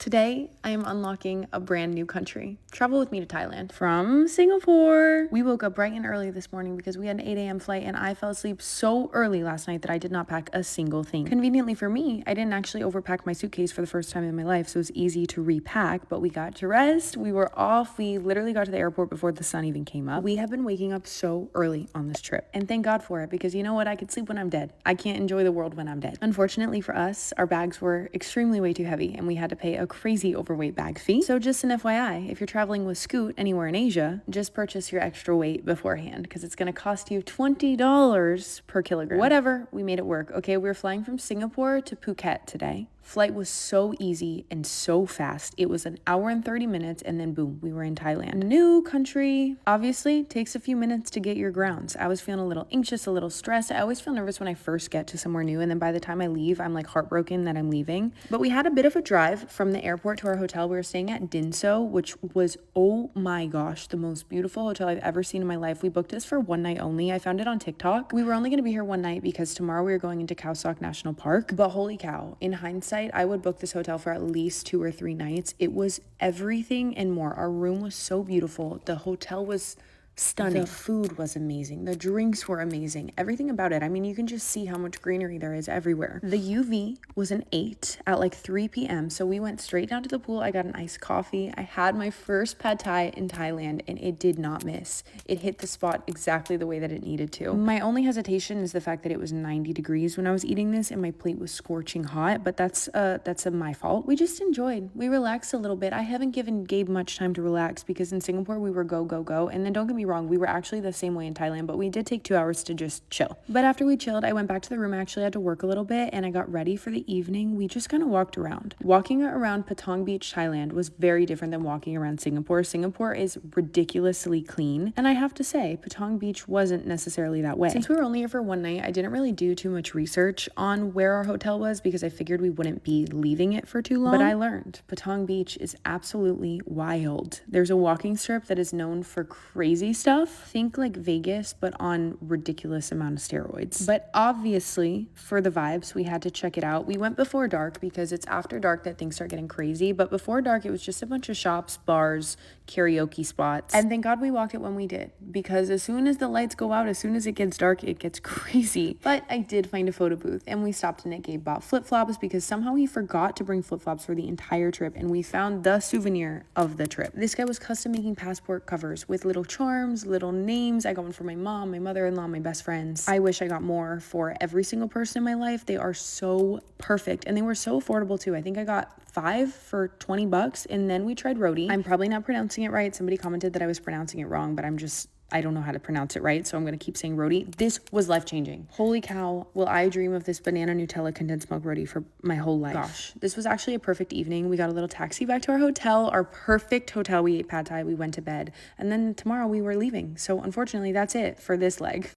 Today, I am unlocking a brand new country. Travel with me to Thailand from Singapore. We woke up bright and early this morning because we had an 8 a.m. flight and I fell asleep so early last night that I did not pack a single thing. Conveniently for me, I didn't actually overpack my suitcase for the first time in my life, so it was easy to repack, but we got to rest. We were off. We literally got to the airport before the sun even came up. We have been waking up so early on this trip, and thank God for it, because you know what? I could sleep when I'm dead. I can't enjoy the world when I'm dead. Unfortunately for us, our bags were extremely way too heavy and we had to pay a crazy overweight bag fee. So just an FYI, if you're traveling with Scoot anywhere in Asia, just purchase your extra weight beforehand because it's going to cost you $20 per kilogram. Whatever, we made it work. Okay, we were flying from Singapore to Phuket today. Flight was so easy and so fast. It was an hour and 30 minutes and then boom, we were in Thailand. New country, obviously takes a few minutes to get your grounds. I was feeling a little anxious, a little stressed. I always feel nervous when I first get to somewhere new, and then by the time I leave, I'm like heartbroken that I'm leaving. But we had a bit of a drive from the airport to our hotel. We were staying at Dinso, which was, oh my gosh, the most beautiful hotel I've ever seen in my life. We booked this for one night only. I found it on TikTok. We were only going to be here one night because tomorrow we were going into Khao Sok National Park. But holy cow, in hindsight, I would book this hotel for at least 2 or 3 nights. It was everything and more. Our room was so beautiful. The hotel was stunning. The food was amazing. The drinks were amazing. Everything about it. I mean, you can just see how much greenery there is everywhere. The UV was an 8 at like 3 p.m. So we went straight down to the pool. I got an iced coffee. I had my first pad thai in Thailand and it did not miss. It hit the spot exactly the way that it needed to. My only hesitation is the fact that it was 90 degrees when I was eating this and my plate was scorching hot, but that's my fault. We just enjoyed. We relaxed a little bit. I haven't given Gabe much time to relax because in Singapore we were go, go, go. And then don't get me wrong, we were actually the same way in Thailand, but we did take 2 hours to just chill. But after we chilled, I went back to the room. I actually had to work a little bit and I got ready for the evening. We just kind of walked around. Walking around Patong Beach, Thailand was very different than walking around Singapore. Singapore is ridiculously clean. And I have to say, Patong Beach wasn't necessarily that way. Since we were only here for one night, I didn't really do too much research on where our hotel was because I figured we wouldn't be leaving it for too long. But I learned Patong Beach is absolutely wild. There's a walking strip that is known for crazy stuff. Think like Vegas, but on ridiculous amount of steroids. But obviously, for the vibes, we had to check it out. We went before dark because it's after dark that things start getting crazy. But before dark, it was just a bunch of shops, bars, karaoke spots. And thank God we walked it when we did, because as soon as the lights go out, as soon as it gets dark, it gets crazy. But I did find a photo booth and we stopped in it. Gabe bought flip-flops because somehow he forgot to bring flip-flops for the entire trip, and we found the souvenir of the trip. This guy was custom making passport covers with little charms, little names. I got one for my mom, my mother-in-law, my best friends. I wish I got more for every single person in my life. They are so perfect and they were so affordable too. I think I got 5 for 20 bucks, and then we tried roti. I'm probably not pronouncing it right. Somebody commented that I was pronouncing it wrong, but I don't know how to pronounce it right, so I'm going to keep saying roti. This was life-changing. Holy cow, will I dream of this banana Nutella condensed milk roti for my whole life. Gosh, this was actually a perfect evening. We got a little taxi back to our hotel, our perfect hotel. We ate pad thai, we went to bed, and then tomorrow we were leaving. So unfortunately, that's it for this leg.